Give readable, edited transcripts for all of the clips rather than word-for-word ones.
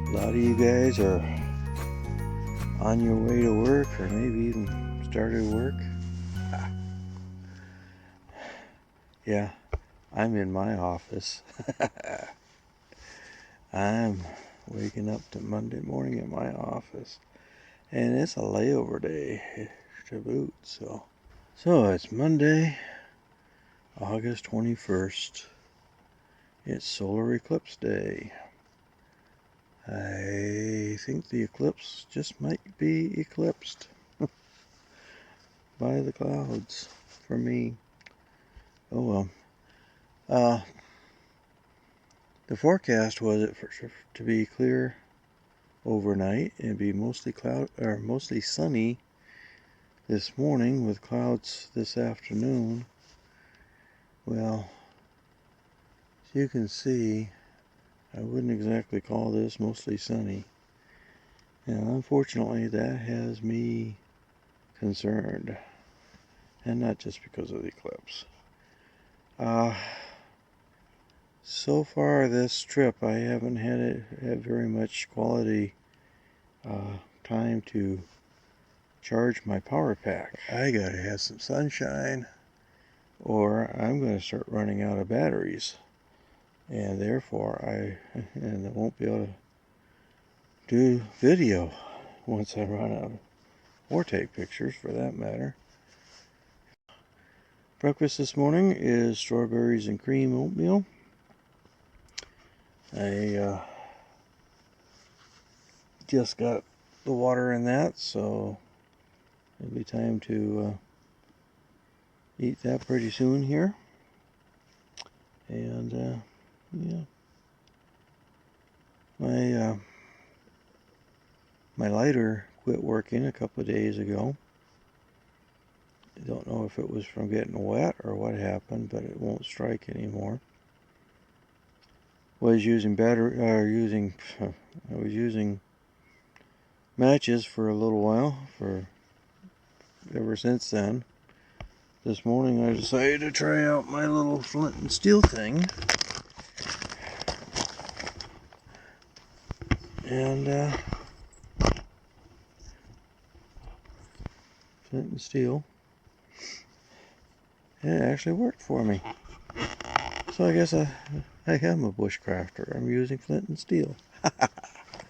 A lot of you guys are on your way to work, or maybe even started work. Yeah, I'm in my office. I'm waking up to Monday morning in my office, and it's a layover day to boot. So it's Monday, August 21st. It's solar eclipse day. I think the eclipse just might be eclipsed by the clouds for me. Oh well. The forecast was it to be clear overnight and be mostly mostly sunny this morning with clouds this afternoon. Well, as you can see, I wouldn't exactly call this mostly sunny. And unfortunately, that has me concerned. And not just because of the eclipse. So far this trip, I haven't had very much quality time to charge my power pack. I gotta have some sunshine, or I'm gonna start running out of batteries, and therefore I won't be able to do video once I run out, or take pictures for that matter. Breakfast this morning is strawberries and cream oatmeal. I just got the water in that, so it'll be time to eat that pretty soon here. And yeah, my lighter quit working a couple of days ago. I don't know if it was from getting wet or what happened, but it won't strike anymore. I was using matches for a little while, ever since then. This morning I decided to try out my little flint and steel thing. And flint and steel. And it actually worked for me. So I guess I am a bushcrafter. I'm using flint and steel.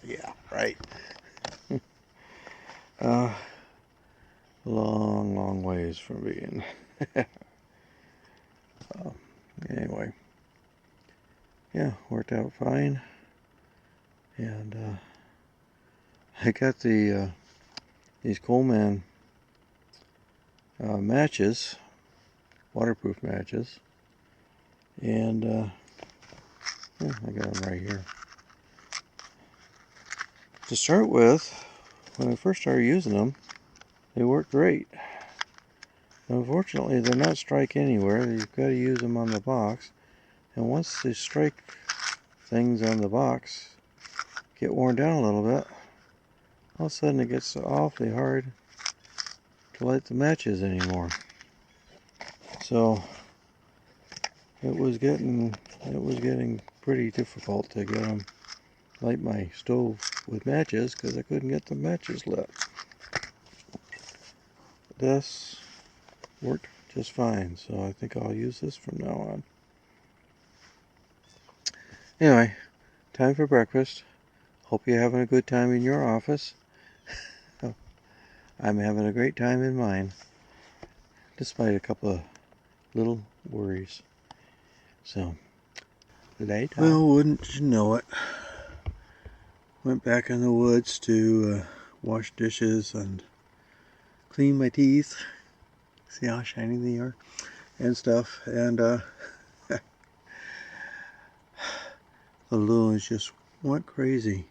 Yeah, right. Long ways from being. Anyway, yeah, worked out fine. And I got these Coleman matches, waterproof matches, and yeah, I got them right here. To start with, when I first started using them, they worked great. Unfortunately, they're not strike anywhere. You've got to use them on the box, and once the strike things on the box get worn down a little bit, all of a sudden it gets awfully hard to light the matches anymore. So it was getting pretty difficult to get them light my stove with matches because I couldn't get the matches lit. This worked just fine, so I think I'll use this from now on. Anyway, time for breakfast. Hope you're having a good time in your office. I'm having a great time in mine, despite a couple of little worries. So, later. Well, wouldn't you know it, went back in the woods to wash dishes and clean my teeth. See how shiny they are and stuff. And the loons just went crazy.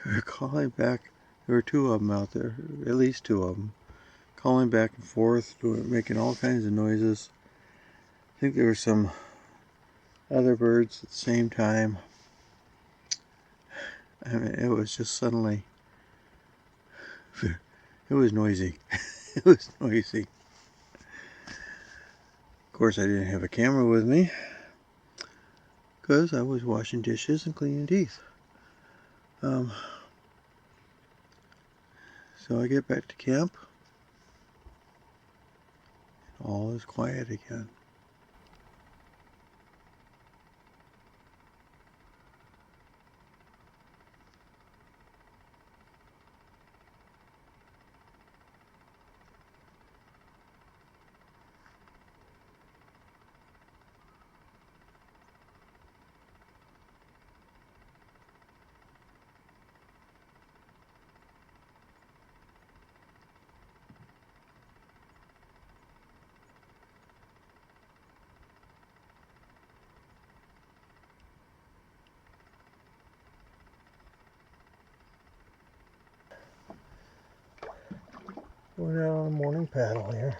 They were calling back. There were two of them out there, at least two of them, calling back and forth, making all kinds of noises. I think there were some other birds at the same time. I mean, it was just suddenly, it was noisy. It was noisy. Of course, I didn't have a camera with me because I was washing dishes and cleaning teeth. So I get back to camp. All is quiet again. Going out on a morning paddle here.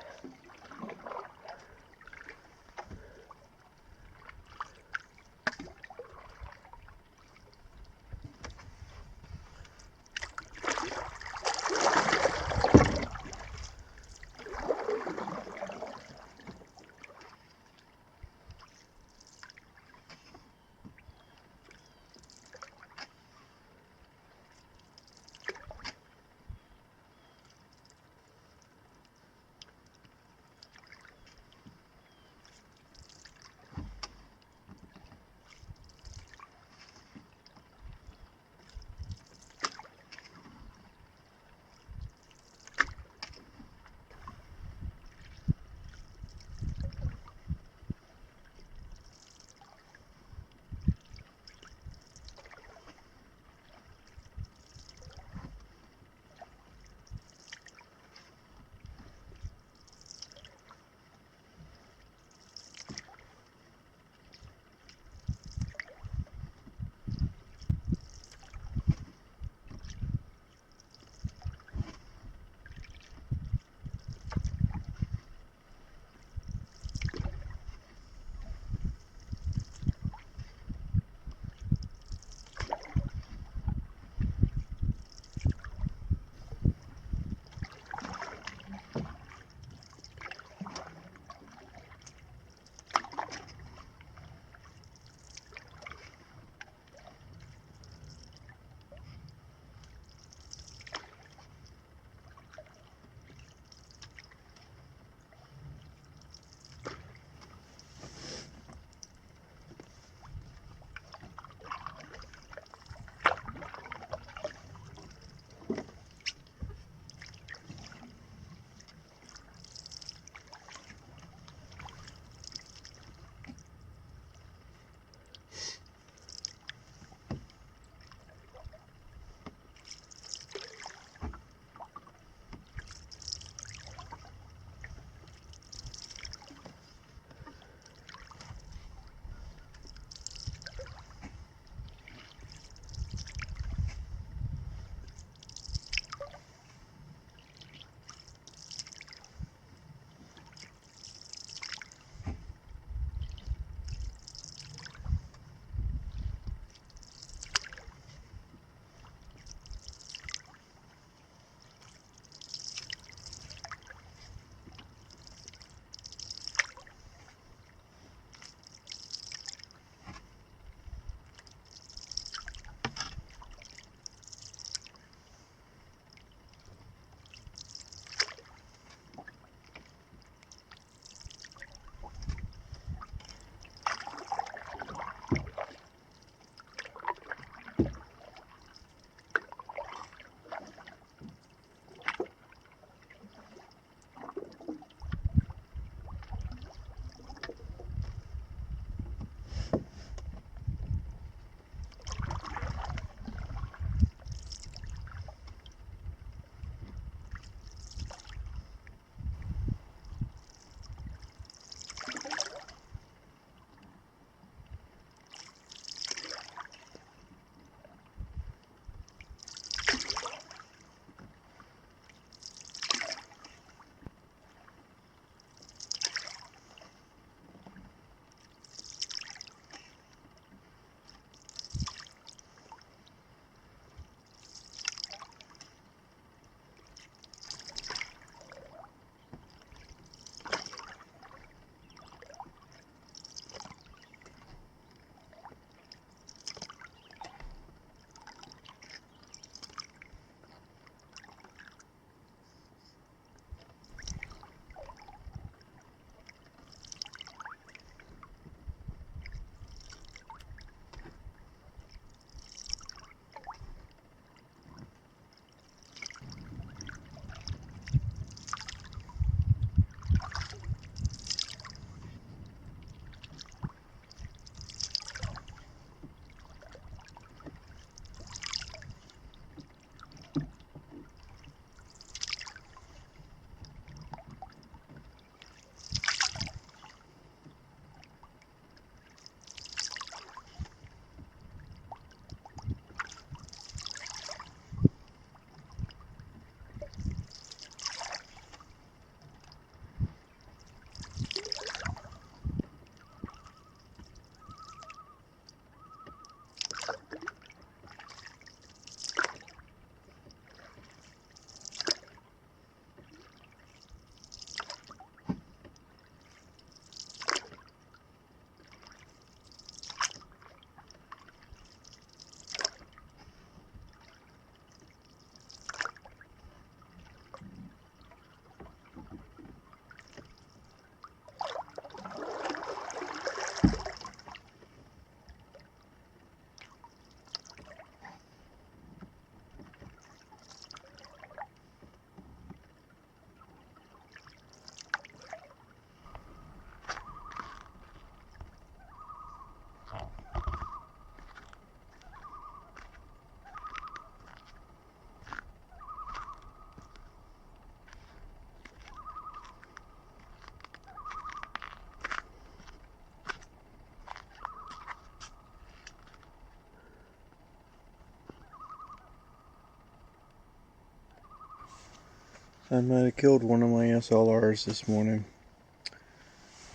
I might have killed one of my SLRs this morning.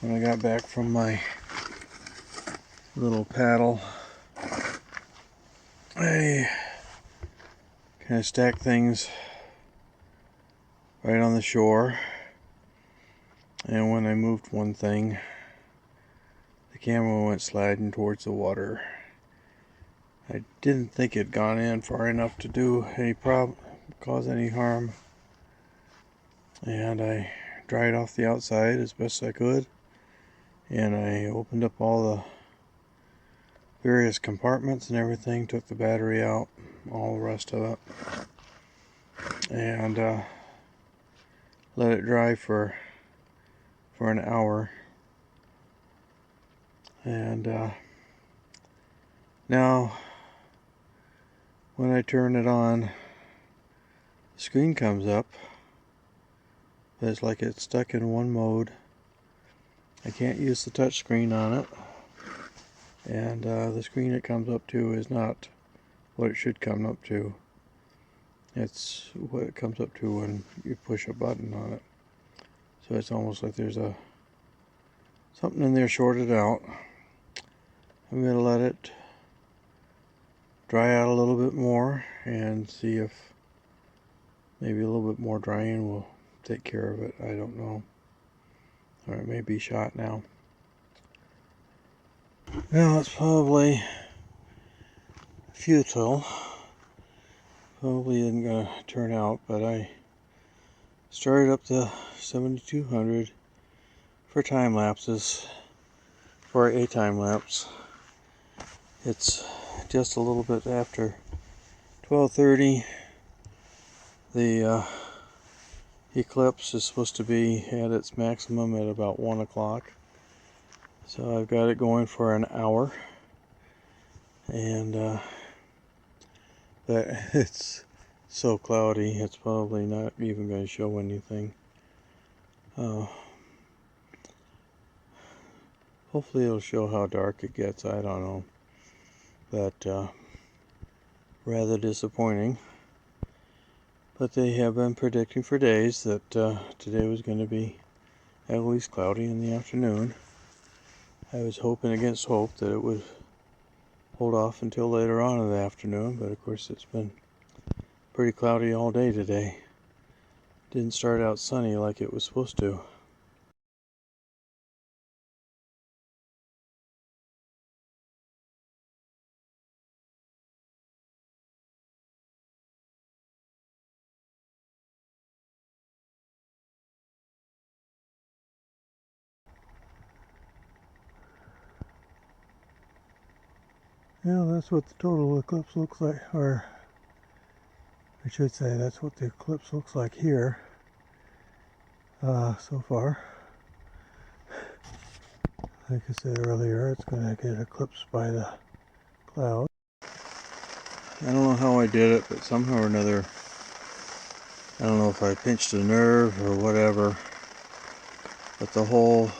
When I got back from my little paddle, I kind of stacked things right on the shore, and when I moved one thing, the camera went sliding towards the water. I didn't think it had gone in far enough to do any cause any harm, and I dried off the outside as best I could, and I opened up all the various compartments and everything, took the battery out, all the rest of it, and let it dry for an hour. And now when I turn it on, the screen comes up, but it's like it's stuck in one mode. I can't use the touch screen on it, and the screen it comes up to is not what it should come up to. It's what it comes up to when you push a button on it. So it's almost like there's something in there shorted out. I'm going to let it dry out a little bit more and see if maybe a little bit more drying will take care of it. I don't know. Or it may be shot now. Well, it's probably futile. Probably isn't going to turn out, but I started up the 7200 for time lapses, for a time lapse. It's just a little bit after 12:30. The Eclipse is supposed to be at its maximum at about 1 o'clock. So I've got it going for an hour. And that it's so cloudy, it's probably not even going to show anything. Hopefully it'll show how dark it gets, I don't know. But rather disappointing. But they have been predicting for days that today was going to be at least cloudy in the afternoon. I was hoping against hope that it would hold off until later on in the afternoon, but of course it's been pretty cloudy all day today. Didn't start out sunny like it was supposed to. Yeah, that's what the total eclipse looks like, or I should say that's what the eclipse looks like here so far. Like I said earlier, it's going to get eclipsed by the cloud. I don't know how I did it, but somehow or another, I don't know if I pinched a nerve or whatever, but the whole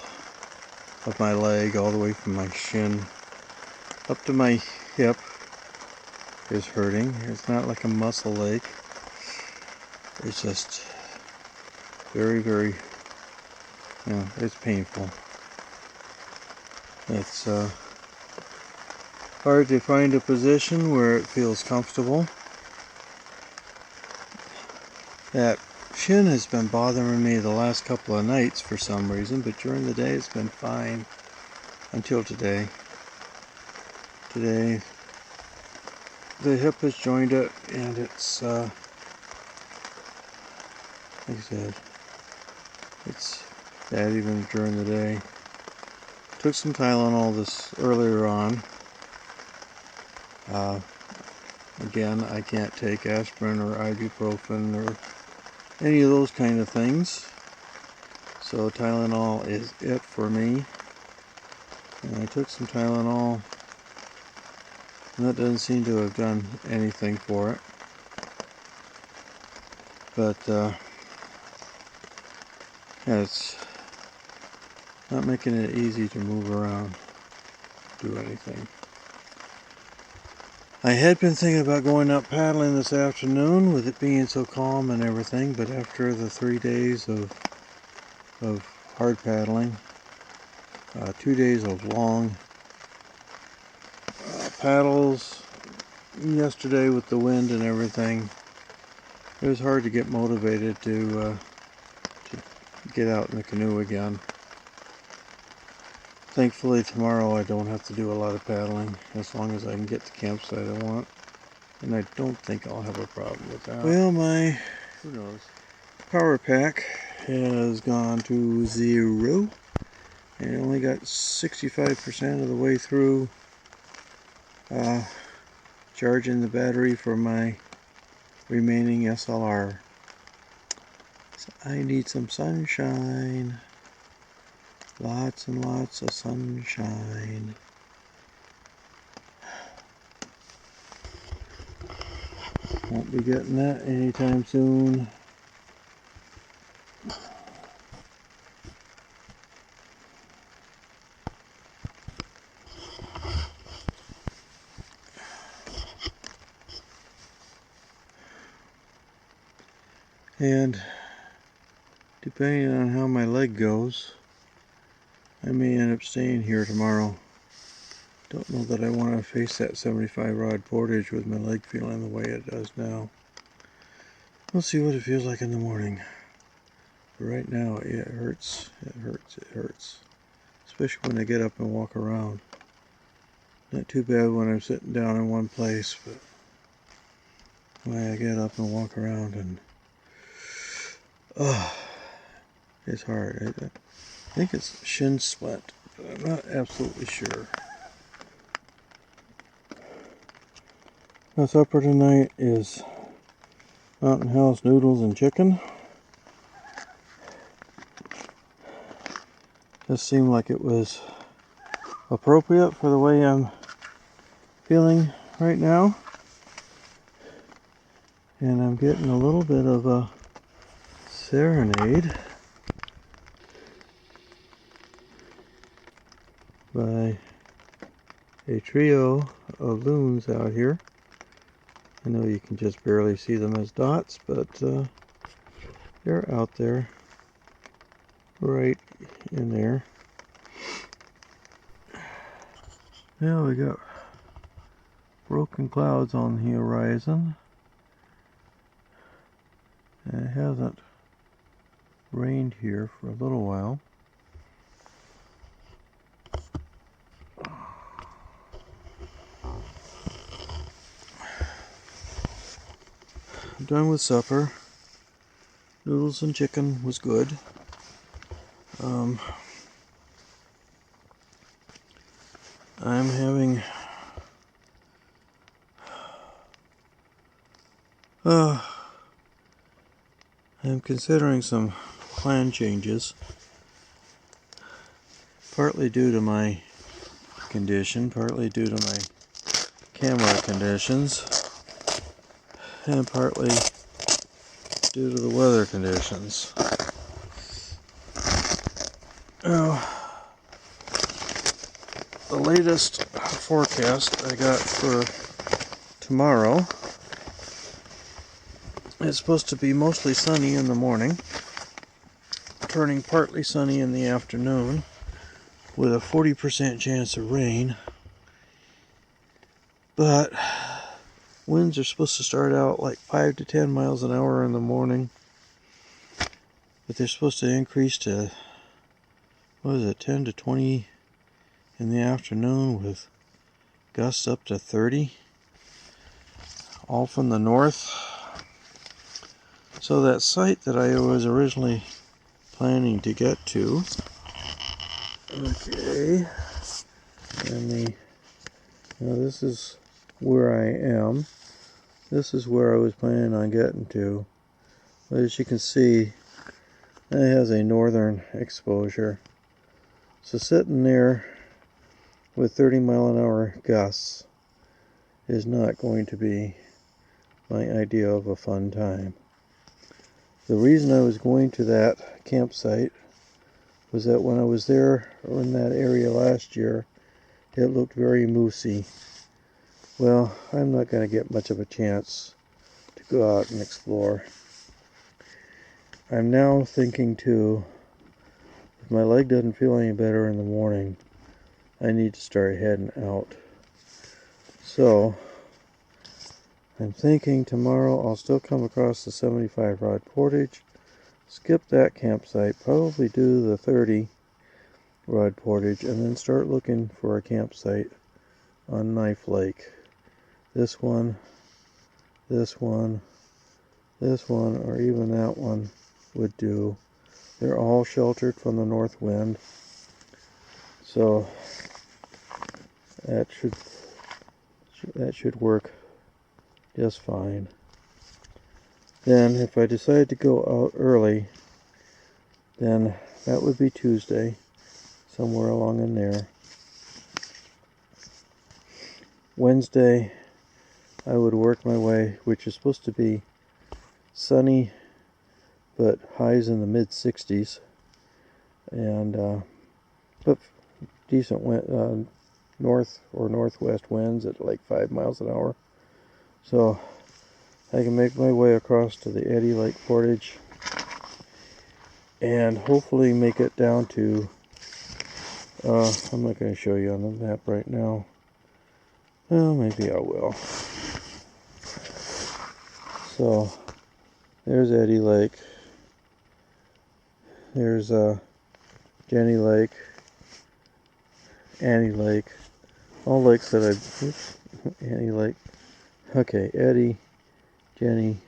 of my leg, all the way from my shin up to my hip, is hurting. It's not like a muscle ache. It's just very, very, it's painful. It's hard to find a position where it feels comfortable. That shin has been bothering me the last couple of nights for some reason, but during the day it's been fine until today. Today the hip has joined it, and it's like I said, it's bad even during the day. Took some Tylenol this earlier on. Again, I can't take aspirin or ibuprofen or any of those kind of things, so Tylenol is it for me. And I took some Tylenol, and that doesn't seem to have done anything for it. But yeah, it's not making it easy to move around, do anything. I had been thinking about going out paddling this afternoon with it being so calm and everything, but after the 3 days of hard paddling, 2 days of long paddles, yesterday with the wind and everything, it was hard to get motivated to get out in the canoe again. Thankfully tomorrow I don't have to do a lot of paddling as long as I can get the campsite I want, and I don't think I'll have a problem with that. Well, my who knows, power pack has gone to 0 and only got 65% of the way through charging the battery for my remaining SLR. So I need some sunshine. Lots and lots of sunshine. Won't be getting that anytime soon. And depending on how my leg goes, I may end up staying here tomorrow. Don't know that I want to face that 75 rod portage with my leg feeling the way it does now. We'll see what it feels like in the morning. But right now it hurts, it hurts, it hurts. Especially when I get up and walk around. Not too bad when I'm sitting down in one place, but when I get up and walk around and it's hard. I think it's shin splint, but I'm not absolutely sure. My supper tonight is Mountain House noodles and chicken. Just seemed like it was appropriate for the way I'm feeling right now. And I'm getting a little bit of a serenade by a trio of loons out here. I know you can just barely see them as dots, but they're out there, right in there. Now we got broken clouds on the horizon, and it hasn't rained here for a little while. I'm done with supper. Noodles and chicken was good. I'm having I'm considering some plan changes, partly due to my condition, partly due to my camera conditions, and partly due to the weather conditions. Now, the latest forecast I got for tomorrow, it's supposed to be mostly sunny in the morning, turning partly sunny in the afternoon, with a 40% chance of rain. But winds are supposed to start out like 5 to 10 miles an hour in the morning, but they're supposed to increase to, 10 to 20 in the afternoon, with gusts up to 30, all from the north. So that site that I was originally planning to get to, okay, and now this is where I am. This is where I was planning on getting to. As you can see, it has a northern exposure. So sitting there with 30 mile an hour gusts is not going to be my idea of a fun time. The reason I was going to that campsite was that when I was there or in that area last year, it looked very moosey. Well, I'm not going to get much of a chance to go out and explore. I'm now thinking too, if my leg doesn't feel any better in the morning, I need to start heading out. So, I'm thinking tomorrow I'll still come across the 75 rod portage, skip that campsite, probably do the 30 rod portage, and then start looking for a campsite on Knife Lake. This one, this one, this one, or even that one would do. They're all sheltered from the north wind, so that should work just fine. Then if I decide to go out early, then that would be Tuesday, somewhere along in there. Wednesday I would work my way, which is supposed to be sunny but highs in the mid 60s, and but decent wind, north or northwest winds at like 5 miles an hour. So I can make my way across to the Eddy Lake Portage and hopefully make it down to, I'm not going to show you on the map right now. Well, maybe I will. So there's Eddy Lake. There's Jenny Lake, Annie Lake, all lakes that Annie Lake. Okay, Eddy, Jenny,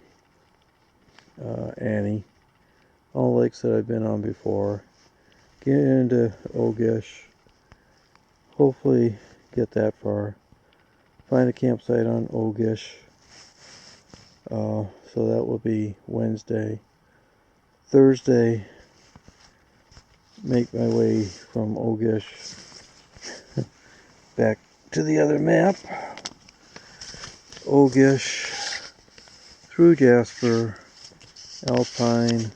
Annie, all lakes that I've been on before. Get into Ogish, hopefully get that far. Find a campsite on Ogish. So that will be Wednesday. Thursday, make my way from Ogish back to the other map. Ogish, through Jasper, Alpine,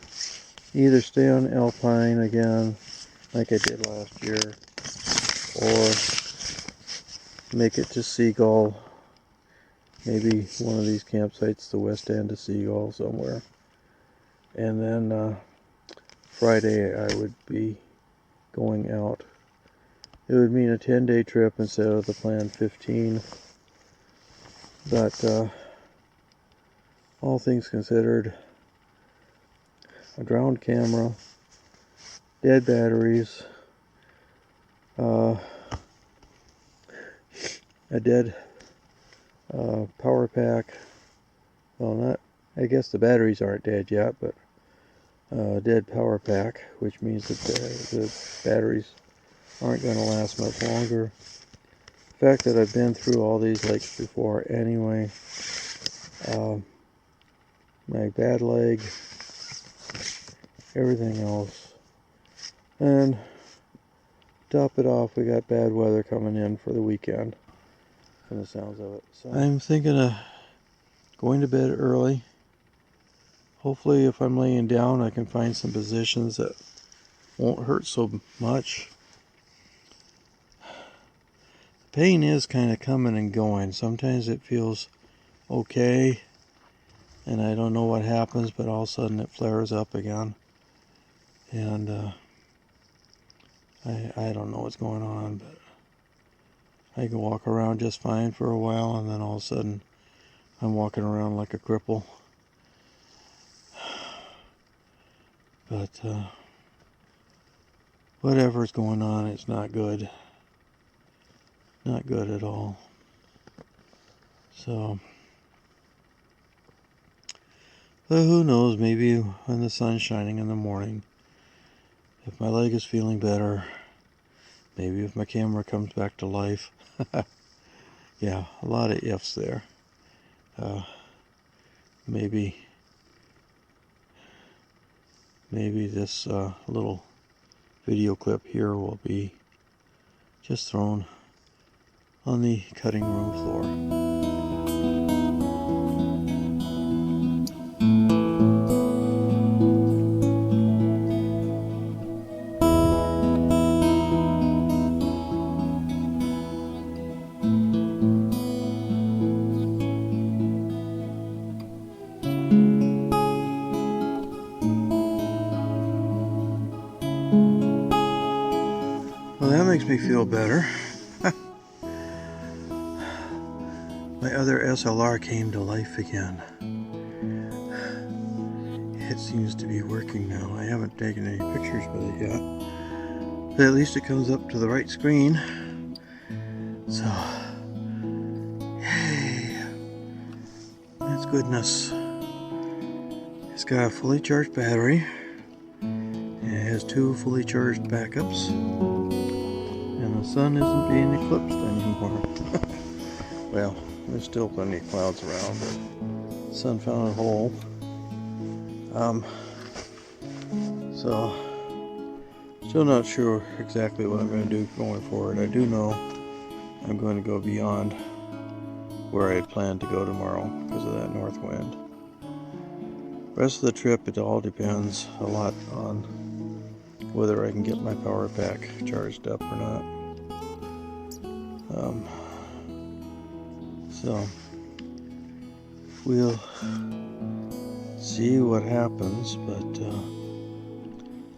either stay on Alpine again like I did last year, or make it to Seagull, maybe one of these campsites, the west end of Seagull somewhere. And then Friday I would be going out. It would mean a 10-day trip instead of the planned 15. But all things considered, a drowned camera, dead batteries, a dead power pack. Well, not, I guess the batteries aren't dead yet, but dead power pack, which means that the batteries aren't going to last much longer. The fact that I've been through all these lakes before anyway, my bad leg, everything else. And top it off, we got bad weather coming in for the weekend, from the sounds of it. So I'm thinking of going to bed early. Hopefully if I'm laying down I can find some positions that won't hurt so much. The pain is kind of coming and going. Sometimes it feels okay and I don't know what happens, but all of a sudden it flares up again. And I don't know what's going on, but I can walk around just fine for a while, and then all of a sudden I'm walking around like a cripple. But whatever's going on, it's not good. Not good at all. So, but who knows, maybe when the sun's shining in the morning, if my leg is feeling better, maybe if my camera comes back to life. Yeah, a lot of ifs there. Maybe this little video clip here will be just thrown on the cutting room floor. me feel better. My other SLR came to life again. It seems to be working now. I haven't taken any pictures with it yet, but at least it comes up to the right screen. So, yay! That's goodness. It's got a fully charged battery. It has 2 fully charged backups. And the sun isn't being eclipsed anymore. Well, there's still plenty of clouds around, but the sun found a hole. So, still not sure exactly what I'm going to do going forward. I do know I'm going to go beyond where I had planned to go tomorrow because of that north wind. Rest of the trip, it all depends a lot on whether I can get my power pack charged up or not. So we'll see what happens, but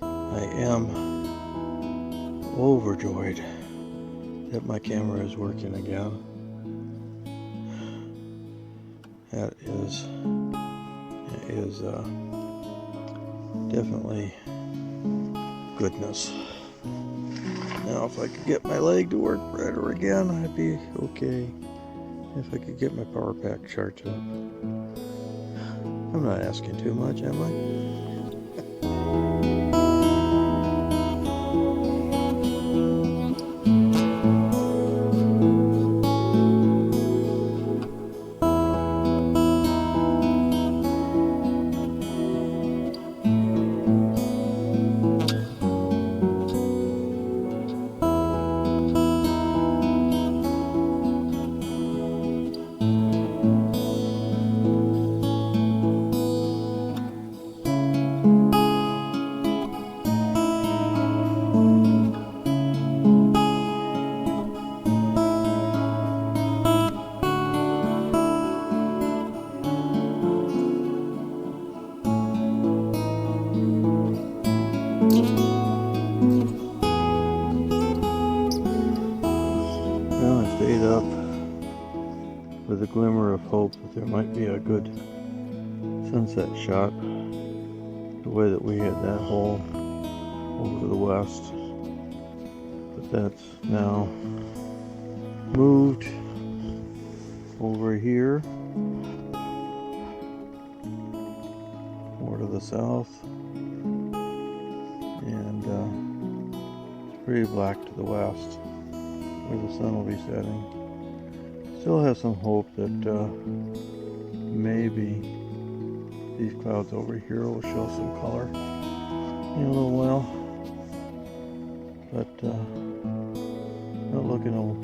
I am overjoyed that my camera is working again. That is definitely goodness. Now, if I could get my leg to work better again, I'd be okay. If I could get my power pack charged up. I'm not asking too much, am I? Well, I stayed up with a glimmer of hope that there might be a good sunset shot the way that we had that hole over to the west, but that's now moved over here more to the south, and it's pretty black to the west where the sun will be setting. Still have some hope that maybe these clouds over here will show some color in a little while, but not looking all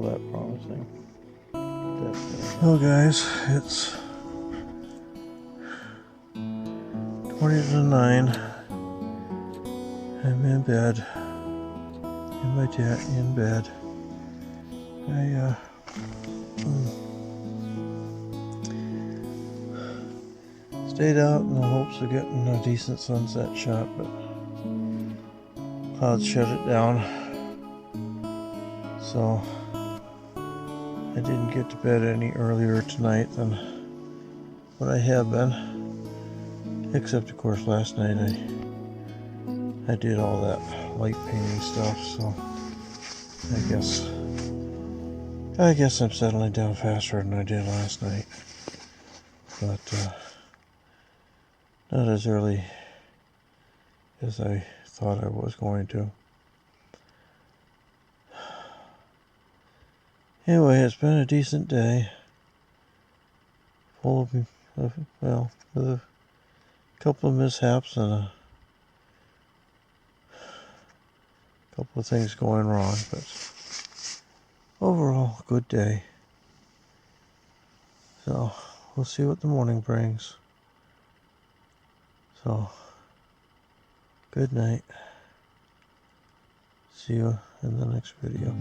that promising. Well, guys, it's 20 to 9. I'm in bed. In bed. I stayed out in the hopes of getting a decent sunset shot, but clouds shut it down. So I didn't get to bed any earlier tonight than what I have been. Except, of course, last night I did all that light painting stuff, so I guess I'm settling down faster than I did last night. But not as early as I thought I was going to. Anyway, it's been a decent day. Full of, well, with a couple of mishaps and a couple of things going wrong, but overall, good day. So, we'll see what the morning brings. So, good night. See you in the next video.